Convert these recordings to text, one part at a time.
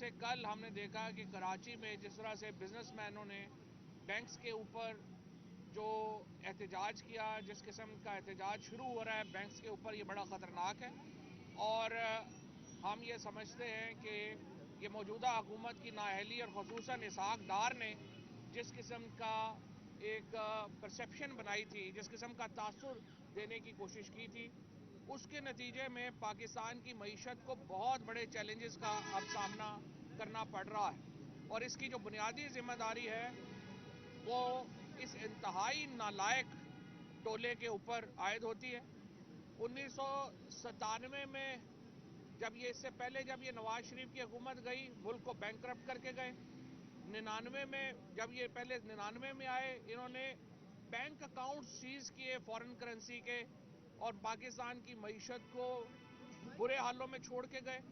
जैसे कल हमने देखा कि कराची में जिस तरह से बिजनेस मैनों ने बैंक्स के ऊपर जो एहतजाज किया, जिस किस्म का एहतजाज शुरू हो रहा है बैंक्स के ऊपर, ये बड़ा ख़तरनाक है। और हम ये समझते हैं कि ये मौजूदा हुकूमत की नाअहली और ख़ुसूसन इसहाक डार ने जिस किस्म का एक परसेप्शन बनाई थी, जिस किस्म का तासुर देने की कोशिश की थी, उसके नतीजे में पाकिस्तान की मईशत को बहुत बड़े चैलेंजेस का अब सामना करना पड़ रहा है। और इसकी जो बुनियादी जिम्मेदारी है वो इस इंतहाई नालायक टोले के ऊपर आयद होती है। 1997 में जब ये इससे पहले जब ये नवाज शरीफ की हुकूमत गई, मुल्क को बैंकरप्ट करके गए। 99 में जब ये पहले 99 में आए, इन्होंने बैंक अकाउंट सीज किए फॉरेन करेंसी के और पाकिस्तान की मईशत को बुरे हालों में छोड़ के गए।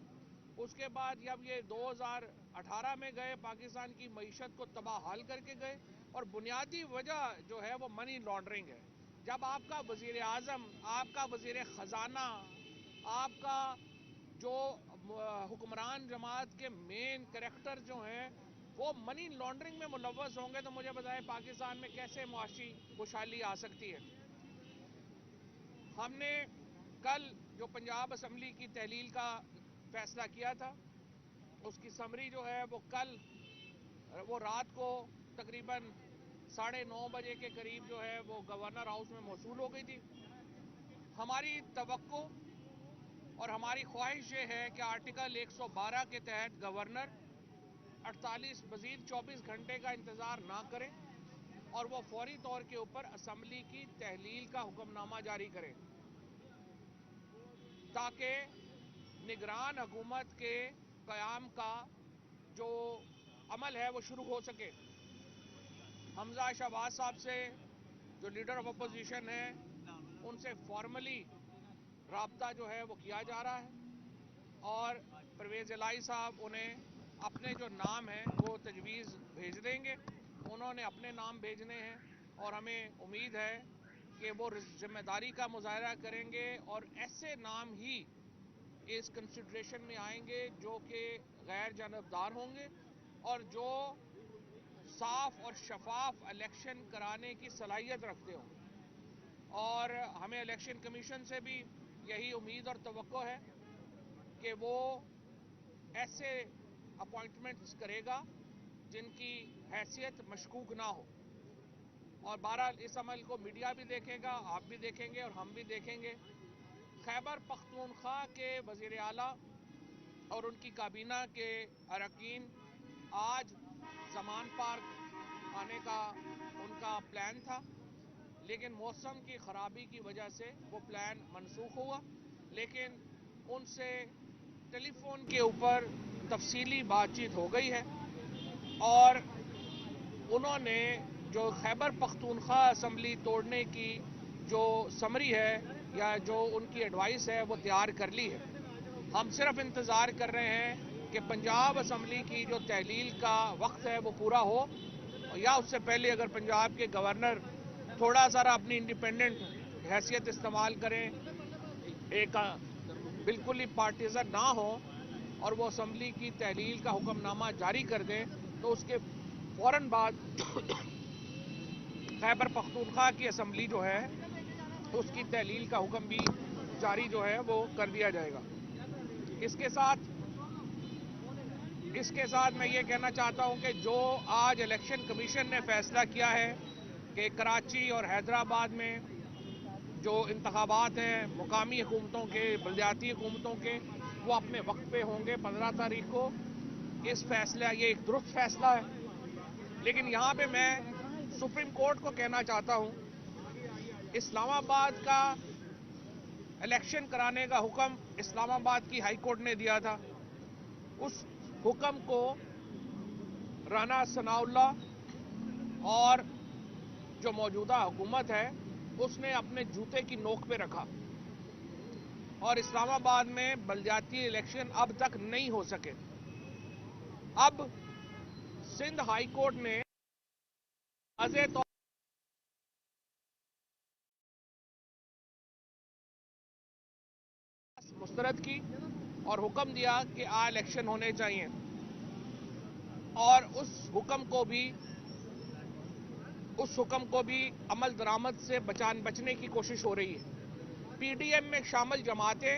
उसके बाद जब ये 2018 में गए, पाकिस्तान की मईशत को तबाह हाल करके गए। और बुनियादी वजह जो है वो मनी लॉन्ड्रिंग है। जब आपका वजीर आज़म, आपका वजीर ख़जाना, आपका जो हुक्मरान जमात के मेन कैरेक्टर जो हैं वो मनी लॉन्ड्रिंग में मुलव्वस होंगे, तो मुझे बताएं पाकिस्तान में कैसे मुआशी खुशहाली आ सकती है। हमने कल जो पंजाब असम्बली की तहलील का फैसला किया था, उसकी समरी जो है वो कल वो रात को तकरीबन 9:30 बजे के करीब जो है वो गवर्नर हाउस में मौसूल हो गई थी। हमारी तवक्को और हमारी ख्वाहिश ये है कि आर्टिकल 112 के तहत गवर्नर 48 मजीद 24 घंटे का इंतज़ार ना करें और वो फौरी तौर के ऊपर असम्बली की तहलील का हुक्मनामा जारी करें, ताकि निगरान हुकूमत के क़याम का जो अमल है वो शुरू हो सके। हमजा शहबाज साहब से जो लीडर ऑफ अपोजिशन है, उनसे फॉर्मली राब्ता जो है वो किया जा रहा है और परवेज़ इलाही साहब उन्हें अपने जो नाम हैं वो तजवीज़ भेज देंगे। उन्होंने अपने नाम भेजने हैं और हमें उम्मीद है कि वो जिम्मेदारी का मुजाहरा करेंगे और ऐसे नाम ही इस कंसिडरेशन में आएंगे जो कि गैर जानबदार होंगे और जो साफ और शफाफ इलेक्शन कराने की सलाहियत रखते हों। और हमें इलेक्शन कमीशन से भी यही उम्मीद और तवक्को है कि वो ऐसे अपॉइंटमेंट्स करेगा जिनकी हैसियत मशकूक ना हो। और बहरहाल इस अमल को मीडिया भी देखेगा, आप भी देखेंगे और हम भी देखेंगे। खैबर पख्तूनख्वा के वज़ीर आला और उनकी काबीना के अरकान आज ज़मान पार्क आने का उनका प्लान था, लेकिन मौसम की ख़राबी की वजह से वो प्लान मनसूख हुआ। लेकिन उनसे टेलीफोन के ऊपर तफसीली बातचीत हो गई है और उन्होंने जो खैबर पख्तूनख्वा असम्बली तोड़ने की जो समरी है या जो उनकी एडवाइस है वो तैयार कर ली है। हम सिर्फ इंतज़ार कर रहे हैं कि पंजाब असम्बली की जो तहलील का वक्त है वो पूरा हो, या उससे पहले अगर पंजाब के गवर्नर थोड़ा सारा अपनी इंडिपेंडेंट हैसियत इस्तेमाल करें, एक बिल्कुल ही पार्टीजन ना हो और वो असम्बली की तहलील का हुक्मनामा जारी कर दें, तो उसके फौरन बाद खैबर पख्तूनख्वा की असम्बली जो है उसकी तहलील का हुक्म भी जारी जो है वो कर दिया जाएगा। इसके साथ मैं ये कहना चाहता हूँ कि जो आज इलेक्शन कमीशन ने फैसला किया है कि कराची और हैदराबाद में जो इंतखाबात हैं मुकामी हुकूमतों के, बलदियाती हुकूमतों के, वो अपने वक्त पे होंगे 15 तारीख को। इस फैसला ये एक दुरुस्त फैसला है। लेकिन यहाँ पे मैं सुप्रीम कोर्ट को कहना चाहता हूँ, इस्लामाबाद का इलेक्शन कराने का हुक्म इस्लामाबाद की हाई कोर्ट ने दिया था। उस हुक्म को राना सनाउल्लाह और जो मौजूदा हुकूमत है उसने अपने जूते की नोक पे रखा और इस्लामाबाद में बलदियाती इलेक्शन अब तक नहीं हो सके। अब सिंध हाई कोर्ट ने वाज़ेह तौर मुस्तरद की और हुक्म दिया कि इलेक्शन होने चाहिए। اور اس حکم کو بھی عمل درآمد سے بچنے کی کوشش ہو رہی ہے۔ پی ڈی ایم میں شامل جماعتیں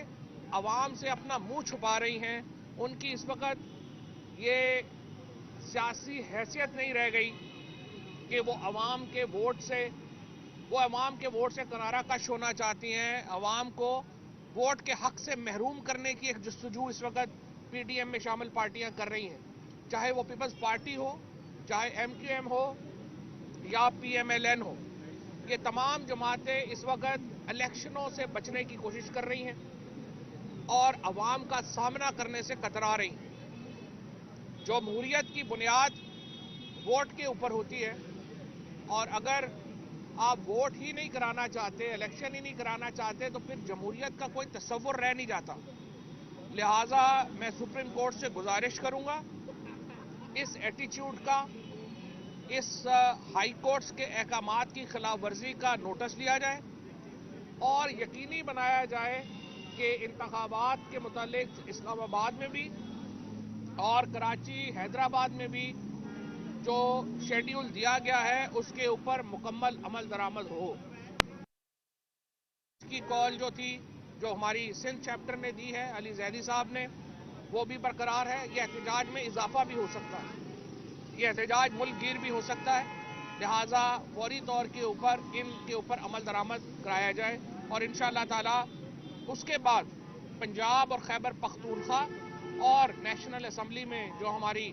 عوام سے اپنا منہ چھپا رہی ہیں، ان کی اس وقت یہ سیاسی حیثیت نہیں رہ گئی کہ وہ عوام کے ووٹ سے کنارہ کش ہونا چاہتی ہیں۔ عوام کو ووٹ کے حق سے محروم کرنے کی ایک جستجو اس وقت پی ڈی ایم میں شامل پارٹیاں کر رہی ہیں، چاہے وہ پیپلز پارٹی ہو، چاہے ایم کیو ایم ہو یا پی ایم ایل این ہو۔ یہ تمام جماعتیں اس وقت الیکشنوں سے بچنے کی کوشش کر رہی ہیں اور عوام کا سامنا کرنے سے کترا رہی ہیں۔ جمہوریت کی بنیاد ووٹ کے اوپر ہوتی ہے، اور اگر آپ ووٹ ہی نہیں کرانا چاہتے، الیکشن ہی نہیں کرانا چاہتے، تو پھر جمہوریت کا کوئی تصور رہ نہیں جاتا۔ لہٰذا میں سپریم کورٹ سے گزارش کروں گا اس ایٹیچیوڈ کا، اس ہائی کورٹس کے احکامات کی خلاف ورزی کا نوٹس لیا جائے اور یقینی بنایا جائے کہ انتخابات کے متعلق اسلام آباد میں بھی اور کراچی حیدرآباد میں بھی جو شیڈیول دیا گیا ہے اس کے اوپر مکمل عمل درآمد ہو۔ اس کی کال جو تھی، جو ہماری سندھ چیپٹر نے دی ہے علی زیدی صاحب نے، وہ بھی برقرار ہے۔ یہ احتجاج میں اضافہ بھی ہو سکتا ہے، یہ احتجاج ملک گیر بھی ہو سکتا ہے، لہٰذا فوری طور کے اوپر ان کے اوپر عمل درآمد کرایا جائے، اور انشاءاللہ تعالی اس کے بعد پنجاب اور خیبر پختونخوا اور نیشنل اسمبلی میں جو ہماری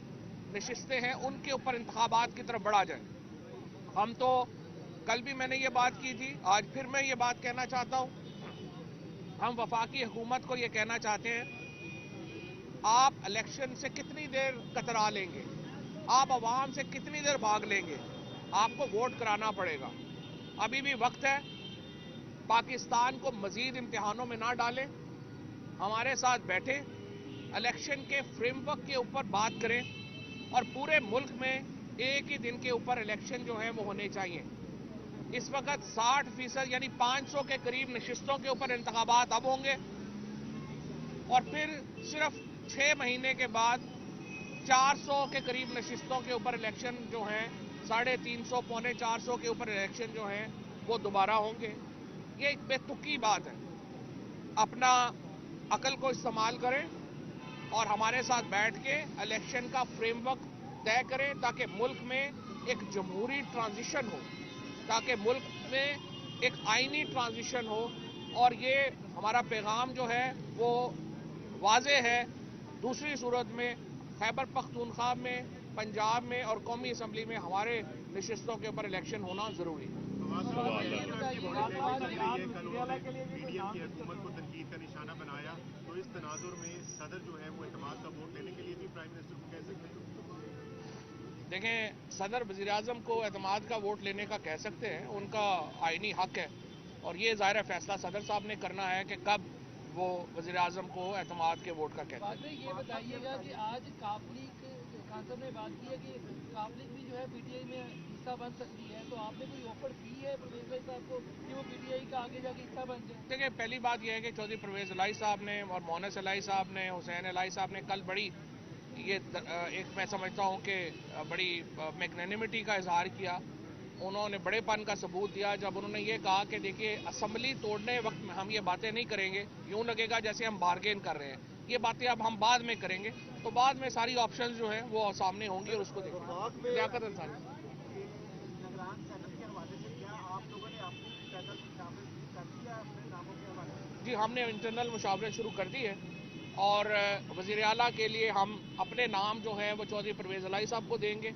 نشستیں ہیں ان کے اوپر انتخابات کی طرف بڑھا جائے۔ ہم تو کل بھی میں نے یہ بات کی تھی، آج پھر میں یہ بات کہنا چاہتا ہوں، ہم وفاقی حکومت کو یہ کہنا چاہتے ہیں، آپ الیکشن سے کتنی دیر کترا لیں گے، آپ عوام سے کتنی دیر بھاگ لیں گے، آپ کو ووٹ کرانا پڑے گا۔ ابھی بھی وقت ہے، پاکستان کو مزید امتحانوں میں نہ ڈالیں، ہمارے ساتھ بیٹھیں، الیکشن کے فریم ورک کے اوپر بات کریں، اور پورے ملک میں ایک ہی دن کے اوپر الیکشن جو ہیں وہ ہونے چاہیے۔ اس وقت 60% یعنی 500 کے قریب نشستوں کے اوپر انتخابات اب ہوں گے، اور پھر صرف 6 مہینے کے بعد 400 کے قریب نشستوں کے اوپر الیکشن جو ہیں، 350 پونے 400 کے اوپر الیکشن جو ہیں وہ دوبارہ ہوں گے۔ یہ ایک بے تکی بات ہے، اپنا عقل کو استعمال کریں اور ہمارے ساتھ بیٹھ کے الیکشن کا فریم ورک طے کریں تاکہ ملک میں ایک جمہوری ٹرانزیشن ہو، تاکہ ملک میں ایک آئینی ٹرانزیشن ہو، اور یہ ہمارا پیغام جو ہے وہ واضح ہے۔ دوسری صورت میں خیبر پختونخوا میں، پنجاب میں اور قومی اسمبلی میں ہمارے نشستوں کے اوپر الیکشن ہونا ضروری ہے۔ حکومت کو تنقید کا نشانہ بنایا، تو اس تناظر میں صدر جو ہے وہ اعتماد کا ووٹ لینے کے لیے بھی پرائم منسٹر کو کہہ سکتے ہیں؟ دیکھیں، صدر وزیر اعظم کو اعتماد کا ووٹ لینے کا کہہ سکتے ہیں، ان کا آئینی حق ہے، اور یہ ظاہر فیصلہ صدر صاحب نے کرنا ہے کہ کب وہ وزیر اعظم کو اعتماد کے ووٹ کا کہتے ہیں۔ یہ بتائیے گا کہ آج کافلیک کانسر نے بات کی ہے کہ کافلیک بھی جو ہے پی ٹی آئی میں حصہ بن سکتی ہے، تو آپ نے کوئی آفر کی ہے پرویز بھائی صاحب کو کہ وہ پی ٹی آئی کا آگے جا کے حصہ بن جائے؟ دیکھیں، پہلی بات یہ ہے کہ چودھری پرویز الہی صاحب نے اور مونس الہی صاحب نے، حسین الہی صاحب نے کل بڑی ایک میں سمجھتا ہوں کہ بڑی میگنینمٹی کا اظہار کیا، انہوں نے بڑے پن کا ثبوت دیا جب انہوں نے یہ کہا کہ دیکھیے اسمبلی توڑنے وقت میں ہم یہ باتیں نہیں کریں گے، یوں لگے گا جیسے ہم بارگین کر رہے ہیں، یہ باتیں اب ہم بعد میں کریں گے، تو بعد میں ساری آپشنز جو ہیں وہ سامنے ہوں گی اور اس کو دیکھیں گے۔ لیاقت انصاری جی، ہم نے انٹرنل مشاورت شروع کر دی ہے، اور وزیر اعلیٰ کے لیے ہم اپنے نام جو ہیں وہ چودھری پرویز الہی صاحب کو دیں گے،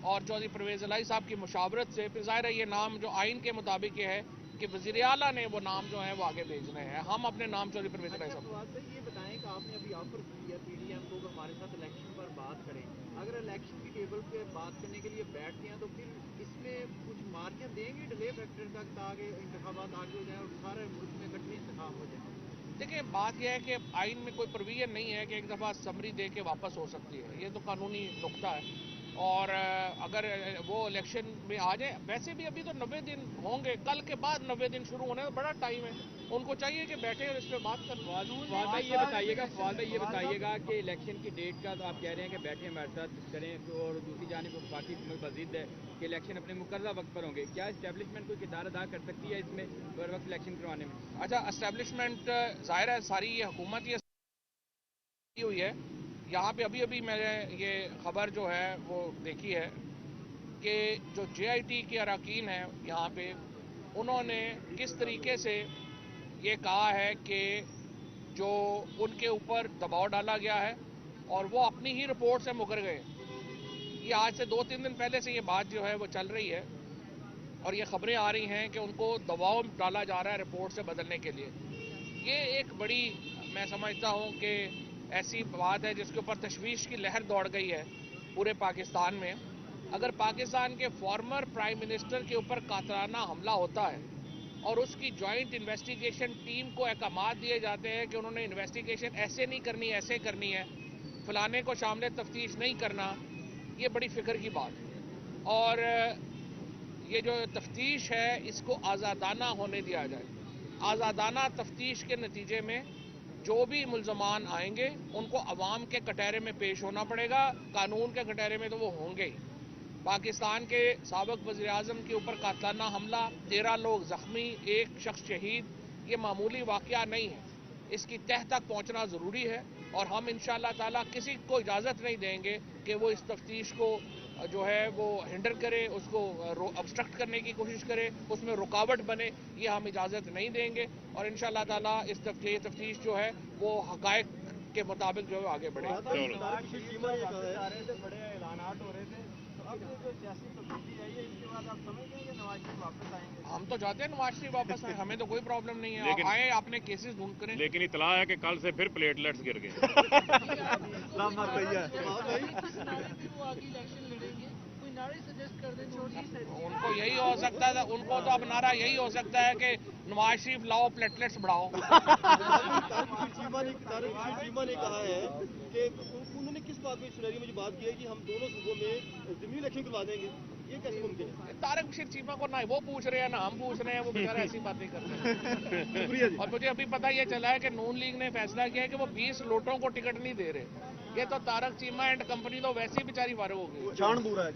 اور چودھری پرویز الہی صاحب کی مشاورت سے پھر ظاہر ہے یہ نام جو آئین کے مطابق یہ ہے کہ وزیر اعلیٰ نے وہ نام جو ہیں وہ آگے بھیجنے ہیں، ہم اپنے نام چودھری پرویز الہی صاحب۔ یہ بتائیں کہ آپ نے ابھی آفر کی ہے پی ڈی ایم کو کہ ہمارے ساتھ الیکشن پر بات کریں، اگر الیکشن کی ٹیبل پہ بات کرنے کے لیے بیٹھتے ہیں تو پھر اس میں کچھ مارجن دیں گے ڈیلے فیکٹر تک تاکہ انتخابات آگے ہو جائیں اور سارے ملک میں اکٹھے انتخاب ہو جائیں؟ دیکھیں، بات یہ ہے کہ آئین میں کوئی پروویژن نہیں ہے کہ ایک دفعہ سمری دے کے واپس ہو سکتی ہے، یہ تو قانونی نقطہ ہے، اور اگر وہ الیکشن میں آ جائے، ویسے بھی ابھی تو 90 دن ہوں گے، کل کے بعد 90 دن شروع ہونے میں بڑا ٹائم ہے، उनको चाहिए कि बैठे और इस पर बात कर। फवाद भाई ये बताइएगा कि इलेक्शन की डेट का तो आप कह रहे हैं कि बैठे हमारे साथ करें, तो और दूसरी जानिब वफाकी हुकूमत मज़ीद है कि इलेक्शन अपने मुकर्रर वक्त पर होंगे, क्या इस्टेब्लिशमेंट कोई किरदार अदा कर सकती है इसमें बर वक्त इलेक्शन करवाने में? अच्छा, एस्टेब्लिशमेंट ज़ाहिर है सारी ये हुकूमत ये हुई है। यहाँ पे अभी अभी मैंने ये खबर जो है वो देखी है कि जो JIT के अरकान हैं यहाँ पे, उन्होंने किस तरीके से ये कहा है कि जो उनके ऊपर दबाव डाला गया है और वो अपनी ही रिपोर्ट से मुकर गए। ये आज से 2-3 दिन पहले से ये बात जो है वो चल रही है और ये खबरें आ रही हैं कि उनको दबाव डाला जा रहा है रिपोर्ट से बदलने के लिए। ये एक बड़ी, मैं समझता हूँ कि ऐसी बात है जिसके ऊपर तशवीश की लहर दौड़ गई है पूरे पाकिस्तान में। अगर पाकिस्तान के फॉर्मर प्राइम मिनिस्टर के ऊपर कातलाना हमला होता है और उसकी जॉइंट इन्वेस्टिगेशन टीम को अहकामात दिए जाते हैं कि उन्होंने इन्वेस्टिगेशन ऐसे नहीं करनी, ऐसे करनी है, फलाने को शामिल तफ्तीश नहीं करना, ये बड़ी फिक्र की बात है। और ये जो तफ्तीश है इसको आज़ादाना होने दिया जाए। आज़ादाना तफ्तीश के नतीजे में जो भी मुल्ज़मान आएंगे उनको अवाम के कटहरे में पेश होना पड़ेगा, कानून के कटहरे में तो वो होंगे ही। पाकिस्तान के साबिक़ वज़ीर-ए-आज़म के ऊपर कातलाना हमला, 13 लोग ज़ख्मी, 1 शख्स शहीद, ये मामूली वाक़या नहीं है। इसकी तह तक पहुँचना ज़रूरी है और हम इंशाअल्लाह ताला किसी को इजाज़त नहीं देंगे कि वो इस तफ्तीश को जो है वो हिंडर करे, उसको ऑब्स्ट्रक्ट करने की कोशिश करे, उसमें रुकावट बने, ये हम इजाज़त नहीं देंगे। और इंशाअल्लाह ताला इस तफ्तीश जो है वो हक़ाइक़ के मुताबिक जो है आगे बढ़े। हम तो चाहते हैं नवाज शरीफ वापस आए, हमें तो कोई प्रॉब्लम नहीं है, आप आए, आपने केसेस ढूंढ करें। लेकिन इतला है कि कल से फिर प्लेटलेट्स गिर गए। उनको यही हो सकता था, उनको तो अब नारा यही हो सकता है कि नवाज शरीफ लाओ प्लेटलेट्स बढ़ाओ। चीमा ने कहा है कि उन्होंने किस बात में सिनेरियो में जो बात की है कि हम दोनों सूबों में ज़मीनी इलेक्शन करवा देंगे, ये कैसे मुमकिन है? तारक बशीर चीमा को ना वो पूछ रहे हैं ना हम पूछ रहे हैं, वो बेचारा ऐसी बातें कर रहे हैं। और मुझे अभी पता ये चला है कि नून लीग ने फैसला किया है कि वो 20 लोटों को टिकट नहीं दे रहे। ये तो तारक चीमा एंड कंपनी तो वैसे ही बेचारी फारिग हो गई। छान बुरा है।